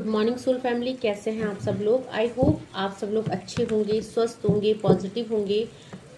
Morning soul family, कैसे हैं आप सब लोग। आई होप आप सब लोग अच्छे होंगे, स्वस्थ होंगे, पॉजिटिव होंगे,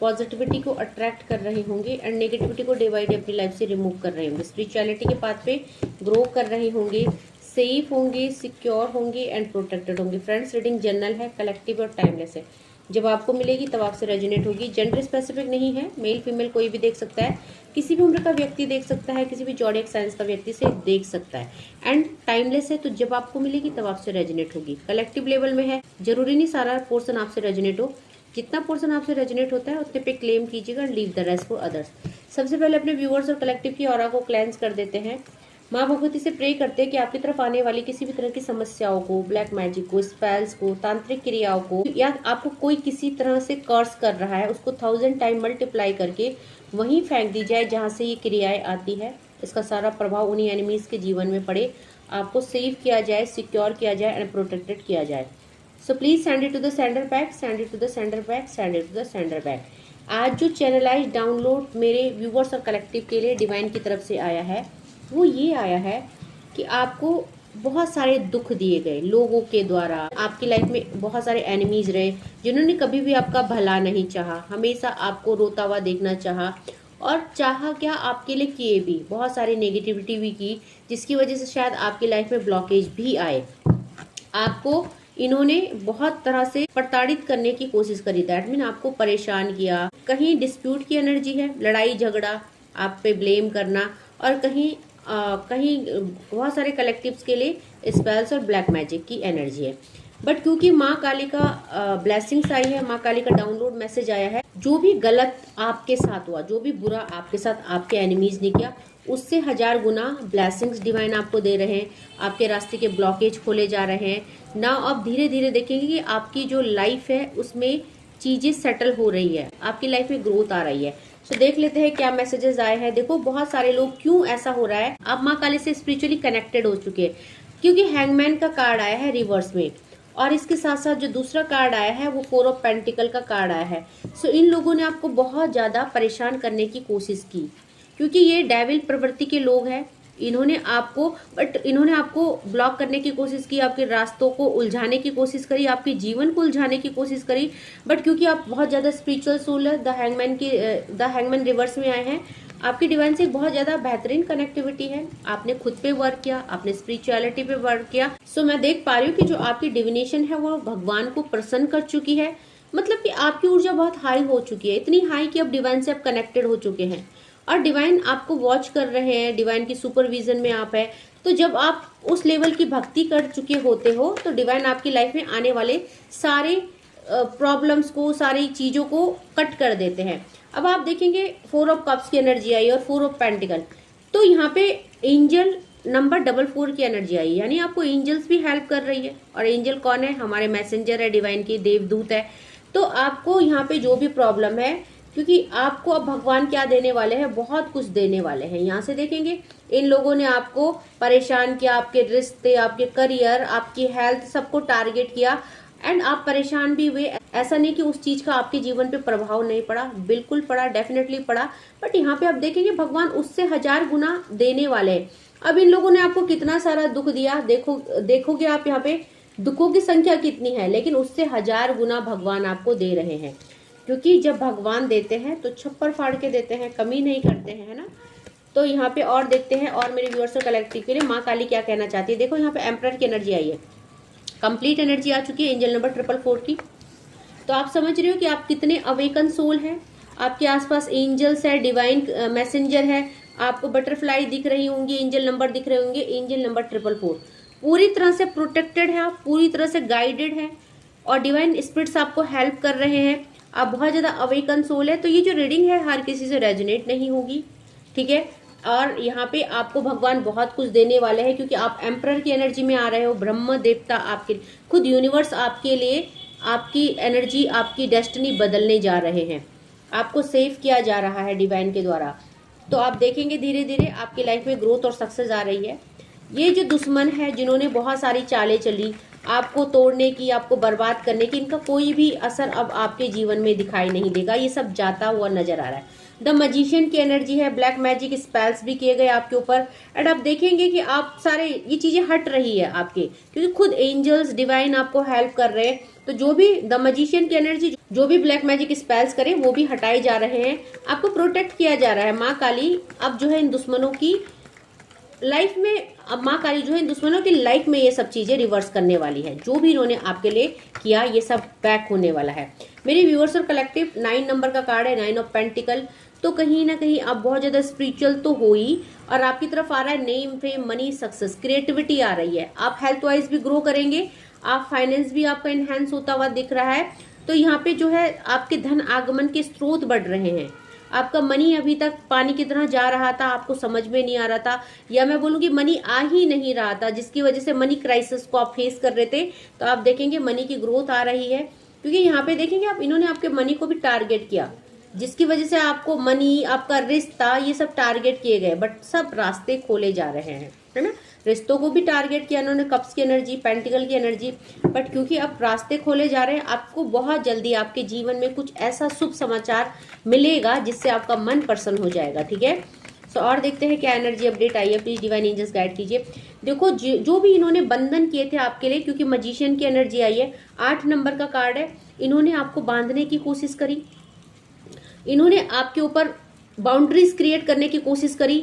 पॉजिटिविटी को अट्रैक्ट कर रहे होंगे एंड नेगेटिविटी को डे बाई डे अपनी लाइफ से रिमूव कर रहे होंगे, स्पिरिचुअलिटी के पाथ पे ग्रो कर रहे होंगे, सेफ होंगे, सिक्योर होंगे एंड प्रोटेक्टेड होंगे। फ्रेंड्स, रीडिंग जनरल है, कलेक्टिव और टाइमलेस है। जब आपको मिलेगी तब आपसे रेजोनेट होगी। जेंडर स्पेसिफिक नहीं है, मेल फीमेल कोई भी देख सकता है, किसी भी उम्र का व्यक्ति देख सकता है, किसी भी जॉडियक साइंस का व्यक्ति से देख सकता है एंड टाइमलेस है। तो जब आपको मिलेगी तब आपसे रेजोनेट होगी। कलेक्टिव लेवल में है, जरूरी नहीं सारा पोर्शन आपसे रेजोनेट हो, जितना पोर्शन आपसे रेजोनेट होता है उतने पे क्लेम कीजिएगा and leave the rest for others. सबसे पहले अपने व्यूअर्स और कलेक्टिव की ऑरा को क्लेंस कर देते हैं। माँ भगवती से प्रे करते हैं कि आपकी तरफ आने वाली किसी भी तरह की समस्याओं को, ब्लैक मैजिक को, स्पेल्स को, तांत्रिक क्रियाओं को, या आपको कोई किसी तरह से कर्स कर रहा है, उसको 1000 टाइम मल्टीप्लाई करके वहीं फेंक दी जाए जहाँ से ये क्रियाएं आती है। इसका सारा प्रभाव उन्हीं एनिमीज के जीवन में पड़े, आपको सेव किया जाए, सिक्योर किया जाए एंड प्रोटेक्टेड किया जाए। So please send it to the sender back, send it to the sender back, send it to the sender back. आज जो चैनलाइज डाउनलोड मेरे व्यूवर्स और कलेक्टिव के लिए डिवाइन की तरफ से आया है वो ये आया है कि आपको बहुत सारे दुख दिए गए लोगों के द्वारा। आपकी लाइफ में बहुत सारे एनिमीज रहे जिन्होंने कभी भी आपका भला नहीं चाहा, हमेशा आपको रोता हुआ देखना चाहा और चाहा क्या आपके लिए किए भी, बहुत सारी नेगेटिविटी भी की, जिसकी वजह से शायद आपकी लाइफ में ब्लॉकेज भी आए। आपको इन्होंने बहुत तरह से प्रताड़ित करने की कोशिश करी, दैट मीन आपको परेशान किया। कहीं डिस्प्यूट की एनर्जी है, लड़ाई झगड़ा, आप पे ब्लेम करना, और कहीं बहुत सारे कलेक्टिव्स के लिए स्पेल्स और ब्लैक मैजिक की एनर्जी है। बट क्योंकि माँ काली का ब्लेसिंग्स आई है, माँ काली का डाउनलोड मैसेज आया है, जो भी गलत आपके साथ हुआ, जो भी बुरा आपके साथ आपके एनिमीज ने किया, उससे 1000 गुना ब्लेसिंग्स डिवाइन आपको दे रहे हैं। आपके रास्ते के ब्लॉकेज खोले जा रहे हैं ना। अब धीरे धीरे देखेंगे कि आपकी जो लाइफ है उसमें चीजें सेटल हो रही है, आपकी लाइफ में ग्रोथ आ रही है। तो देख लेते हैं क्या मैसेजेस आए हैं। देखो, बहुत सारे लोग, क्यों ऐसा हो रहा है, आप माँ काली से स्पिरिचुअली कनेक्टेड हो चुके हैं, क्योंकि हैंगमैन का कार्ड आया है रिवर्स में, और इसके साथ साथ जो दूसरा कार्ड आया है वो 4 ऑफ पेंटिकल का कार्ड आया है। सो इन लोगों ने आपको बहुत ज्यादा परेशान करने की कोशिश की, क्योंकि ये डेविल प्रवृत्ति के लोग हैं। इन्होंने आपको ब्लॉक करने की कोशिश की, आपके रास्तों को उलझाने की कोशिश करी, आपके जीवन को उलझाने की कोशिश करी। बट क्योंकि आप बहुत ज्यादा स्पिरिचुअल सोल है, द हैंगमैन रिवर्स में आए हैं, आपकी डिवाइन से बहुत ज्यादा बेहतरीन कनेक्टिविटी है। आपने खुद पे वर्क किया, आपने स्पिरिचुअलिटी पे वर्क किया। सो मैं देख पा रही हूँ कि जो आपकी डिविनेशन है वो भगवान को प्रसन्न कर चुकी है। मतलब कि आपकी ऊर्जा बहुत हाई हो चुकी है, इतनी हाई कि अब डिवाइन से आप कनेक्टेड हो चुके हैं और डिवाइन आपको वॉच कर रहे हैं, डिवाइन की सुपरविजन में आप है। तो जब आप उस लेवल की भक्ति कर चुके होते हो तो डिवाइन आपकी लाइफ में आने वाले सारे प्रॉब्लम्स को, सारी चीजों को कट कर देते हैं। अब आप देखेंगे 4 ऑफ कप्स की एनर्जी आई और 4 ऑफ पेंटिकल, तो यहाँ पे एंजल नंबर 44 की एनर्जी आई, यानी आपको एंजल्स भी हेल्प कर रही है। और एंजल कौन है? हमारे मैसेंजर है, डिवाइन की देवदूत है। तो आपको यहाँ पे जो भी प्रॉब्लम है, क्योंकि आपको अब भगवान क्या देने वाले हैं, बहुत कुछ देने वाले हैं। यहाँ से देखेंगे इन लोगों ने आपको परेशान किया, आपके रिश्ते, आपके करियर, आपकी हेल्थ, सबको टारगेट किया एंड आप परेशान भी हुए। ऐसा नहीं कि उस चीज का आपके जीवन पे प्रभाव नहीं पड़ा, बिल्कुल पड़ा, डेफिनेटली पड़ा। बट यहाँ पे आप देखेंगे भगवान उससे 1000 गुना देने वाले हैं। अब इन लोगों ने आपको कितना सारा दुख दिया, देखोगे आप यहाँ पे दुखों की संख्या कितनी है, लेकिन उससे 1000 गुना भगवान आपको दे रहे हैं। क्योंकि जब भगवान देते हैं तो छप्पर फाड़ के देते हैं, कमी नहीं करते हैं, है ना। तो यहाँ पे और देखते हैं, और मेरे व्यूअर्स और कलेक्टिव के लिए माँ काली क्या कहना चाहती है। देखो, यहाँ पे एम्परर की एनर्जी आई है, कंप्लीट एनर्जी आ चुकी है एंजल नंबर 444 की। तो आप समझ रहे हो कि आप कितने अवेकन सोल हैं। आपके आसपास एंजल्स है, डिवाइन मैसेंजर है, आपको बटरफ्लाई दिख रही होंगी, एंजल नंबर दिख रहे होंगे, एंजल नंबर 444। पूरी तरह से प्रोटेक्टेड है, आप पूरी तरह से गाइडेड है और डिवाइन स्पिरिट्स आपको हेल्प कर रहे हैं। आप बहुत ज्यादा अवेकन सोल है। तो ये जो रीडिंग है हर किसी से रेजोनेट नहीं होगी, ठीक है। और यहाँ पे आपको भगवान बहुत कुछ देने वाले हैं, क्योंकि आप एम्परर की एनर्जी में आ रहे हो। ब्रह्म देवता आपके, खुद यूनिवर्स आपके लिए आपकी एनर्जी, आपकी डेस्टिनी बदलने जा रहे हैं। आपको सेव किया जा रहा है डिवाइन के द्वारा। तो आप देखेंगे धीरे धीरे आपकी लाइफ में ग्रोथ और सक्सेस आ रही है। ये जो दुश्मन है, जिन्होंने बहुत सारी चालें चली आपको तोड़ने की, आपको बर्बाद करने की, इनका कोई भी असर अब आपके जीवन में दिखाई नहीं देगा। ये सब जाता हुआ नजर आ रहा है। द मैजिशियन की एनर्जी है, ब्लैक मैजिक स्पेल्स भी किए गए आपके ऊपर। एंड आप देखेंगे कि आप सारे ये चीजें हट रही है आपके, क्योंकि खुद एंजल्स डिवाइन आपको हेल्प कर रहे हैं। तो जो भी द मैजिशियन की एनर्जी, जो भी ब्लैक मैजिक स्पेल्स करे वो भी हटाए जा रहे हैं, आपको प्रोटेक्ट किया जा रहा है। माँ काली अब जो है इन दुश्मनों की लाइफ में, अब माँ काली जो है इन दुश्मनों की लाइफ में ये सब चीजें रिवर्स करने वाली है। जो भी इन्होंने आपके लिए किया ये सब बैक होने वाला है। मेरे व्यूअर्स और कलेक्टिव 9 नंबर का कार्ड है, 9 ऑफ पेंटिकल। तो कहीं ना कहीं आप बहुत ज्यादा स्पिरिचुअल तो हो ही, और आपकी तरफ आ रहा है name, fame, money, success, creativity आ रही है। आप हेल्थ वाइज भी ग्रो करेंगे, आप फाइनेंस भी आपका इनहेंस होता हुआ दिख रहा है। तो यहाँ पे जो है आपके धन आगमन के स्रोत बढ़ रहे हैं। आपका मनी अभी तक पानी की तरह जा रहा था, आपको समझ में नहीं आ रहा था, या मैं बोलूंगी मनी आ ही नहीं रहा था, जिसकी वजह से मनी क्राइसिस को आप फेस कर रहे थे। तो आप देखेंगे मनी की ग्रोथ आ रही है, क्योंकि यहाँ पे देखेंगे आप, इन्होंने आपके मनी को भी टारगेट किया, जिसकी वजह से आपको मनी, आपका रिश्ता, ये सब टारगेट किए गए, बट सब रास्ते खोले जा रहे हैं, है ना। रिश्तों को भी टारगेट किया इन्होंने, कप्स की एनर्जी, पेंटिकल की एनर्जी, बट क्योंकि अब रास्ते खोले जा रहे हैं, आपको बहुत जल्दी आपके जीवन में कुछ ऐसा शुभ समाचार मिलेगा जिससे आपका मन प्रसन्न हो जाएगा, ठीक है। सो और देखते हैं क्या एनर्जी अपडेट आई है, प्लीज डिवाइन एंजल्स गाइड कीजिए। देखो जो भी इन्होंने बंधन किए थे आपके लिए, क्योंकि मजिशियन की एनर्जी आई है, 8 नंबर का कार्ड है, इन्होंने आपको बांधने की कोशिश करी, इन्होंने आपके ऊपर बाउंड्रीज क्रिएट करने की कोशिश करी,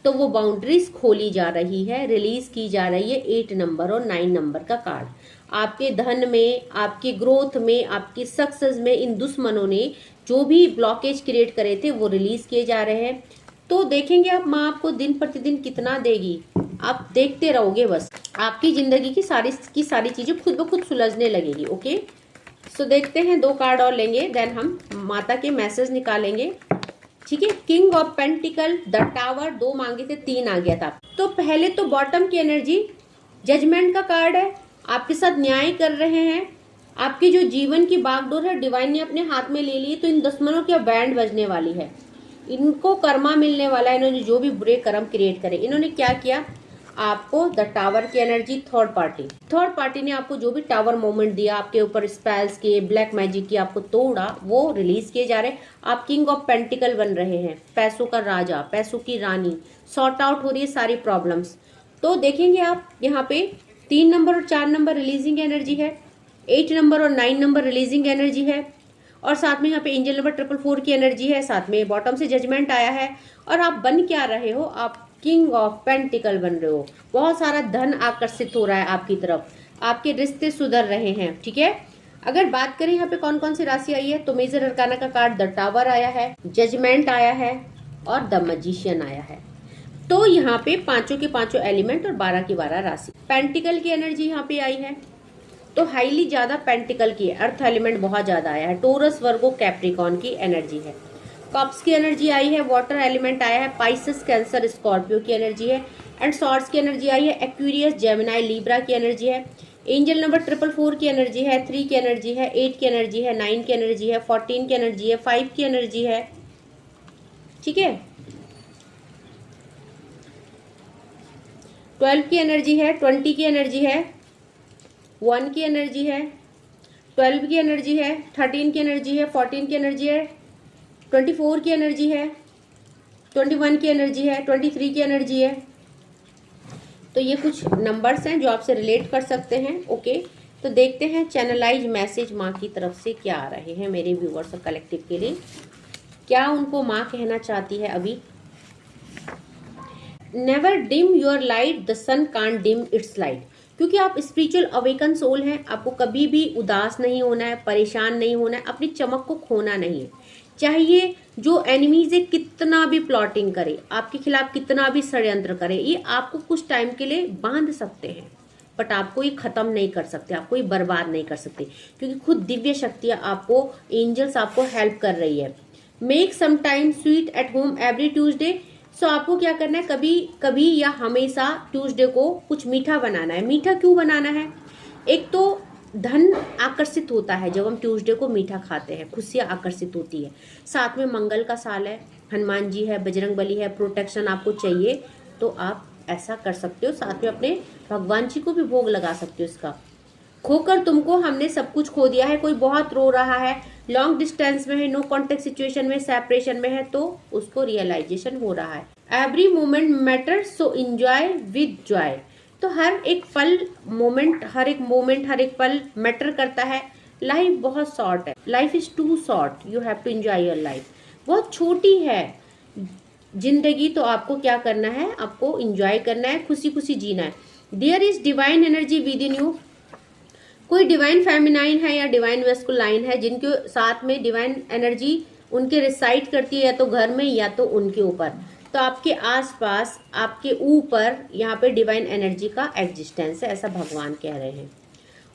तो वो बाउंड्रीज खोली जा रही है, रिलीज की जा रही है। 8 नंबर और 9 नंबर का कार्ड आपके धन में, आपकी ग्रोथ में, आपकी सक्सेस में इन दुश्मनों ने जो भी ब्लॉकेज क्रिएट करे थे वो रिलीज किए जा रहे हैं। तो देखेंगे आप, माँ आपको दिन प्रतिदिन कितना देगी, आप देखते रहोगे, बस आपकी जिंदगी की सारी चीजें खुद ब खुद सुलझने लगेगी। ओके, सो देखते हैं, 2 कार्ड और लेंगे, देन हम माता के मैसेज निकालेंगे, ठीक है। King of pentacle, the tower, 2 मांगे थे, 3 आ गया था। तो पहले तो बॉटम की एनर्जी जजमेंट का कार्ड है, आपके साथ न्याय कर रहे हैं, आपके जो जीवन की बागडोर है डिवाइन ने अपने हाथ में ले ली। तो इन दुश्मनों की बैंड बजने वाली है, इनको कर्मा मिलने वाला है। इन्होंने जो भी बुरे कर्म क्रिएट करे, इन्होंने क्या किया, आपको द टावर की एनर्जी, थर्ड पार्टी ने आपको जो भी टावर मोमेंट दिया, आपके ऊपर स्पेल्स के, ब्लैक मैजिक की आपको तोड़ा, वो रिलीज किए जा रहे हैं। आप किंग ऑफ पेंटिकल बन रहे हैं, पैसों का राजा, पैसों की रानी, सॉर्ट आउट हो रही है सारी प्रॉब्लम्स। तो देखेंगे आप यहाँ पे 3 नंबर और 4 नंबर रिलीजिंग एनर्जी है, 8 नंबर और 9 नंबर रिलीजिंग एनर्जी है, और साथ में यहाँ पे एंजल नंबर 444 की एनर्जी है, साथ में बॉटम से जजमेंट आया है। और आप बन क्या रहे हो, आप किंग ऑफ पेंटिकल बन रहे हो, बहुत सारा धन आकर्षित हो रहा है आपकी तरफ, आपके रिश्ते सुधर रहे हैं, ठीक है। अगर बात करें यहाँ पे कौन कौन सी राशि आई है, तो मेजर अरकाना का कार्ड द टावर आया है, जजमेंट आया है, और द मैजिशियन आया है। तो यहाँ पे 5 के 5 एलिमेंट और 12 की 12 राशि। पेंटिकल की एनर्जी यहाँ पे आई है, तो हाईली ज्यादा पेंटिकल की है, अर्थ एलिमेंट बहुत ज्यादा आया है, टोरस, वर्गो, कैप्रिकॉन की एनर्जी है। कप्स की एनर्जी आई है, वाटर एलिमेंट आया है, पाइसेस, कैंसर, स्कॉर्पियो की एनर्जी है, एंड सॉर्ड्स की एनर्जी आई है, एक्वेरियस, जेमिनाई, लिब्रा की एनर्जी है। एंजल नंबर 444 की एनर्जी है, 3 की एनर्जी है, 8 की एनर्जी है, 9 की एनर्जी है, 14 की एनर्जी है, 5 की एनर्जी है, ठीक है, 12 की एनर्जी है, 20 की एनर्जी है, 1 की एनर्जी है, 12 की एनर्जी है, 13 की एनर्जी है, 14 की एनर्जी है, 24 की एनर्जी है, 21 की एनर्जी है, 23 की एनर्जी है। तो ये कुछ नंबर्स हैं जो आपसे रिलेट कर सकते हैं। ओके, तो देखते हैं चैनलाइज मैसेज माँ की तरफ से क्या आ रहे हैं मेरे व्यूअर्स और कलेक्टिव के लिए, क्या उनको माँ कहना चाहती है अभी। Never dim your light, the sun can't dim its light. क्योंकि आप स्पिरिचुअल अवेकन सोल हैं, आपको कभी भी उदास नहीं होना है, परेशान नहीं होना है, अपनी चमक को खोना नहीं है। चाहिए जो एनिमीज है कितना भी प्लॉटिंग करे, आपके खिलाफ कितना भी षड्यंत्र करे, ये आपको कुछ टाइम के लिए बांध सकते हैं, बट आपको ये खत्म नहीं कर सकते, आपको ये बर्बाद नहीं कर सकते, क्योंकि खुद दिव्य शक्तियां आपको, एंजल्स आपको हेल्प कर रही है। Make some time sweet at home every Tuesday. So आपको क्या करना है, कभी कभी या हमेशा ट्यूसडे को कुछ मीठा बनाना है। मीठा क्यों बनाना है, एक तो धन आकर्षित होता है जब हम ट्यूसडे को मीठा खाते हैं, खुशियाँ आकर्षित होती है, साथ में मंगल का साल है, हनुमान जी है, बजरंगबली है, प्रोटेक्शन आपको चाहिए तो आप ऐसा कर सकते हो। साथ में अपने भगवान जी को भी भोग लगा सकते हो इसका। खोकर तुमको हमने सब कुछ खो दिया है, कोई बहुत रो रहा है, लॉन्ग डिस्टेंस में है, नो कॉन्टेक्ट सिचुएशन में, सेपरेशन में है, तो उसको रियलाइजेशन हो रहा है। Every moment matter so enjoy with Joy. तो हर एक पल मोमेंट, हर एक पल मैटर करता है। लाइफ बहुत शॉर्ट है, life is too short, you have to enjoy your life. बहुत छोटी है जिंदगी, तो आपको क्या करना है, आपको एंजॉय करना है, खुशी खुशी जीना है। There is divine energy within you. कोई डिवाइन फेमिनाइन है या डिवाइन वेस्कुलाइन है जिनके साथ में डिवाइन एनर्जी उनके रिसाइड करती है, या तो घर में या तो उनके ऊपर। तो आपके आसपास, आपके ऊपर यहाँ पे डिवाइन एनर्जी का एग्जिस्टेंस है, ऐसा भगवान कह रहे हैं।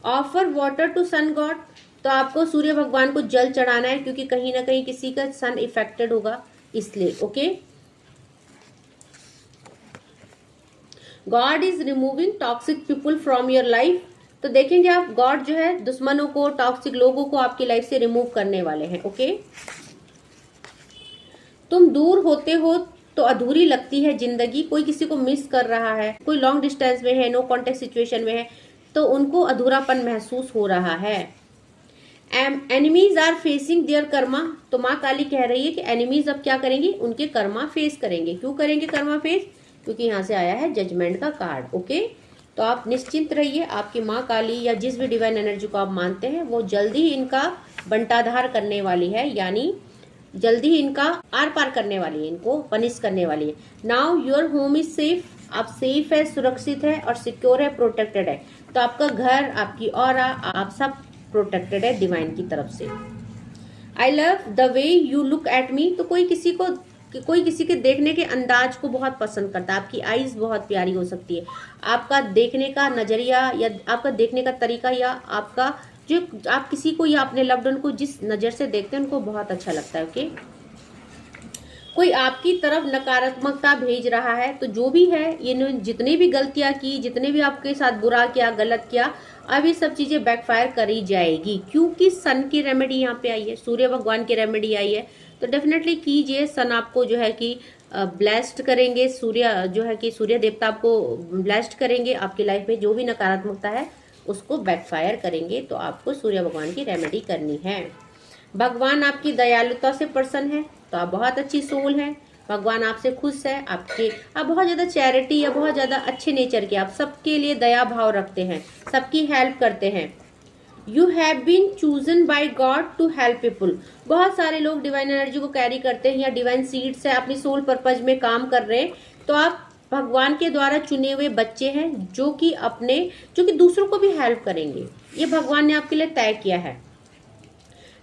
Offer water to sun god. तो आपको सूर्य भगवान को जल चढ़ाना है, क्योंकि कहीं ना कहीं किसी का सन इफेक्टेड होगा, इसलिए। Okay. God is removing toxic people from your life. तो देखेंगे आप, गॉड जो है दुश्मनों को, टॉक्सिक लोगों को आपकी लाइफ से रिमूव करने वाले हैं। ओके। तुम दूर होते हो तो अधूरी लगती है जिंदगी। कोई किसी को मिस कर रहा है, कोई लॉन्ग डिस्टेंस में है, नो कॉन्टेक्ट सिचुएशन में है, तो उनको अधूरापन महसूस हो रहा है। Enemies are facing their karma. तो माँ काली कह रही है कि एनिमीज अब क्या करेंगे, उनके कर्मा फेस करेंगे। क्यों करेंगे कर्मा फेस? क्योंकि यहाँ से आया है जजमेंट का कार्ड। ओके। तो आप निश्चिंत रहिए, आपकी माँ काली या जिस भी डिवाइन एनर्जी को आप मानते हैं वो जल्दी ही इनका बंटाधार करने वाली है, यानी जल्दी ही इनका आर पार करने वाली है, इनको पनिश करने वाली है। Now your home is safe. आप सेफ है, सुरक्षित है और सिक्योर है, प्रोटेक्टेड है। तो आपका घर, आपकी ऑरा, आप सब प्रोटेक्टेड है डिवाइन की तरफ से। I love the way you look at me. तो कोई किसी के देखने के अंदाज को बहुत पसंद करता है। आपकी आईज बहुत प्यारी हो सकती है, आपका देखने का नजरिया या आपका देखने का तरीका, या आपका जो आप किसी को या अपने लव्ड वन को जिस नजर से देखते हैं उनको बहुत अच्छा लगता है। ओके। कोई आपकी तरफ नकारात्मकता भेज रहा है, तो जो भी है, ये जितने भी गलतियां की, जितने भी आपके साथ बुरा किया, गलत किया, अब ये सब चीजें बैकफायर करी जाएगी, क्योंकि सन की रेमेडी यहाँ पे आई है, सूर्य भगवान की रेमेडी आई है। तो डेफिनेटली कीजिए। सन आपको जो है कि ब्लेस्ड करेंगे, सूर्य जो है कि सूर्य देवता आपको ब्लेस्ड करेंगे, आपकी लाइफ में जो भी नकारात्मकता है उसको बैकफायर करेंगे। तो आपको सूर्य भगवान की रेमेडी करनी है। भगवान आपकी दयालुता से प्रसन्न है, तो आप बहुत अच्छी सोल हैं, भगवान आपसे खुश है। आप बहुत ज्यादा चैरिटी या बहुत ज्यादा अच्छे नेचर के, आप सबके लिए दया भाव रखते हैं, सबकी हेल्प करते हैं। You have been chosen by god to help people. बहुत सारे लोग डिवाइन एनर्जी को कैरी करते हैं या डिवाइन सीड्स है, अपनी सोल पर्पज में काम कर रहे हैं। तो आप भगवान के द्वारा चुने हुए बच्चे हैं, जो कि दूसरों को भी हेल्प करेंगे। ये भगवान ने आपके लिए तय किया है।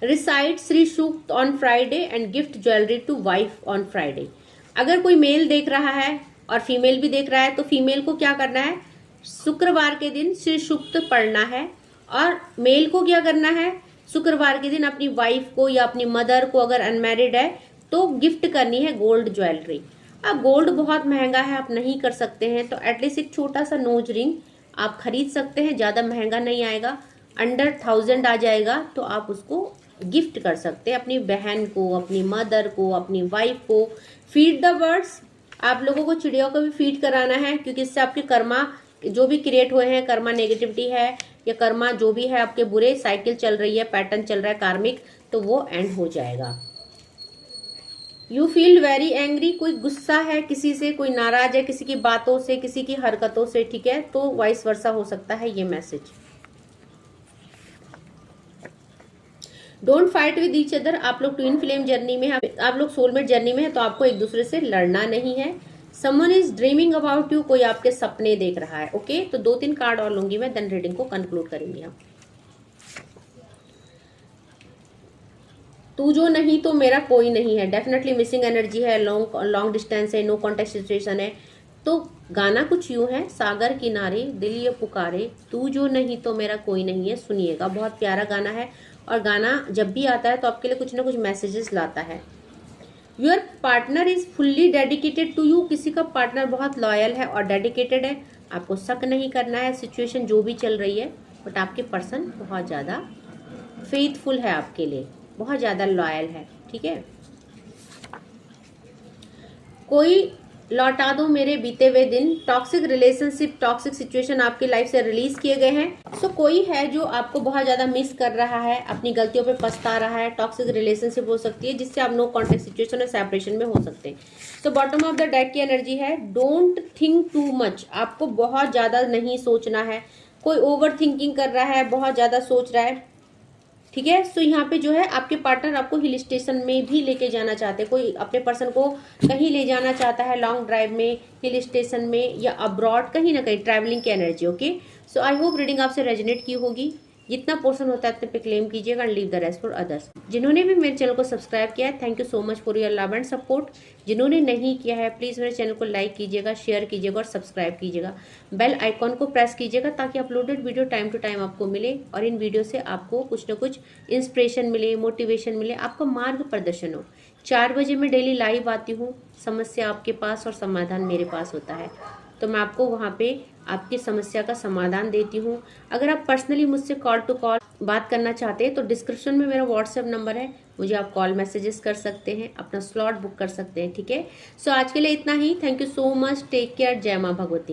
Recite Shri Sukta on Friday and gift jewellery to wife on Friday. अगर कोई मेल देख रहा है और फीमेल भी देख रहा है, तो फीमेल को क्या करना है, शुक्रवार के दिन श्री सूक्त पढ़ना है, और मेल को क्या करना है, शुक्रवार के दिन अपनी वाइफ को या अपनी मदर को, अगर अनमैरिड है तो गिफ्ट करनी है गोल्ड ज्वेलरी। अब गोल्ड बहुत महंगा है, आप नहीं कर सकते हैं, तो एटलीस्ट एक छोटा सा नोज रिंग आप खरीद सकते हैं, ज्यादा महंगा नहीं आएगा, अंडर 1000 आ जाएगा, तो आप उसको गिफ्ट कर सकते हैं अपनी बहन को, अपनी मदर को, अपनी वाइफ को। Feed the birds. आप लोगों को चिड़ियों को भी फीड कराना है, क्योंकि इससे आपके कर्मा जो भी क्रिएट हुए हैं, कर्मा नेगेटिविटी है या कर्मा जो भी है आपके बुरे साइकिल चल रही है, पैटर्न चल रहा है कार्मिक, तो वो एंड हो जाएगा। You feel very angry. कोई गुस्सा है किसी से, कोई नाराज है किसी की बातों से, किसी की हरकतों से, ठीक है, तो वाइस वर्सा हो सकता है ये message. Don't fight with each other. आप लोग ट्विन फ्लेम जर्नी में, आप लोग सोलमेट जर्नी में है, तो आपको एक दूसरे से लड़ना नहीं है। Someone is dreaming about you. कोई आपके सपने देख रहा है। ओके। तो 2-3 कार्ड और लूंगी मैं, देन रीडिंग को कंक्लूड करेंगे हम। तू जो नहीं तो मेरा कोई नहीं है। डेफिनेटली मिसिंग एनर्जी है, लॉन्ग डिस्टेंस है, नो कॉन्टेक्ट सिचुएशन है। तो गाना कुछ यूं है, सागर किनारे दिल ये पुकारे, तू जो नहीं तो मेरा कोई नहीं है। सुनिएगा, बहुत प्यारा गाना है, और गाना जब भी आता है तो आपके लिए कुछ ना कुछ मैसेजेस लाता है। Your partner is fully dedicated to you. किसी का पार्टनर बहुत लॉयल है और डेडिकेटेड है, आपको शक नहीं करना है सिचुएशन जो भी चल रही है, बट आपके पर्सन बहुत ज़्यादा फेथफुल है, आपके लिए बहुत ज़्यादा लॉयल है, ठीक है। कोई लौटा दो मेरे बीते हुए दिन, टॉक्सिक रिलेशनशिप, टॉक्सिक सिचुएशन आपकी लाइफ से रिलीज किए गए हैं। सो कोई है जो आपको बहुत ज्यादा मिस कर रहा है, अपनी गलतियों पे पछता रहा है। टॉक्सिक रिलेशनशिप हो सकती है जिससे आप नो कॉन्टेक्ट सिचुएशन और सेपरेशन में हो सकते हैं। So bottom of the deck की एनर्जी है डोंट थिंक टू मच, आपको बहुत ज्यादा नहीं सोचना है। कोई ओवर थिंकिंग कर रहा है, बहुत ज्यादा सोच रहा है, ठीक है। सो यहाँ पे जो है आपके पार्टनर आपको हिल स्टेशन में भी लेके जाना चाहते हैं, कोई अपने पर्सन को कहीं ले जाना चाहता है, लॉन्ग ड्राइव में, हिल स्टेशन में या अब्रॉड, कहीं ना कहीं ट्रैवलिंग की energy. Okay, so I hope reading आपसे रेजोनेट की होगी। जितना पोर्शन होता है उतने पे क्लेम कीजिएगा and leave the rest for others. जिन्होंने भी मेरे चैनल को सब्सक्राइब किया है, thank you so much for your love and support. जिन्होंने नहीं किया है प्लीज मेरे चैनल को लाइक कीजिएगा, शेयर कीजिएगा और सब्सक्राइब कीजिएगा। बेल आइकॉन को प्रेस कीजिएगा ताकि uploaded video time to time आपको मिले और इन वीडियो से आपको कुछ ना कुछ इंस्पिरेशन मिले, मोटिवेशन मिले, आपका मार्ग प्रदर्शन हो। 4 बजे मैं डेली लाइव आती हूँ, समस्या आपके पास और समाधान मेरे पास होता है, तो मैं आपको वहाँ पे आपकी समस्या का समाधान देती हूँ। अगर आप पर्सनली मुझसे कॉल टू कॉल बात करना चाहते हैं तो डिस्क्रिप्शन में मेरा व्हाट्सएप नंबर है, मुझे आप कॉल मैसेजेस कर सकते हैं, अपना स्लॉट बुक कर सकते हैं, ठीक है। सो आज के लिए इतना ही। Thank you so much, take care, जय माँ भगवती।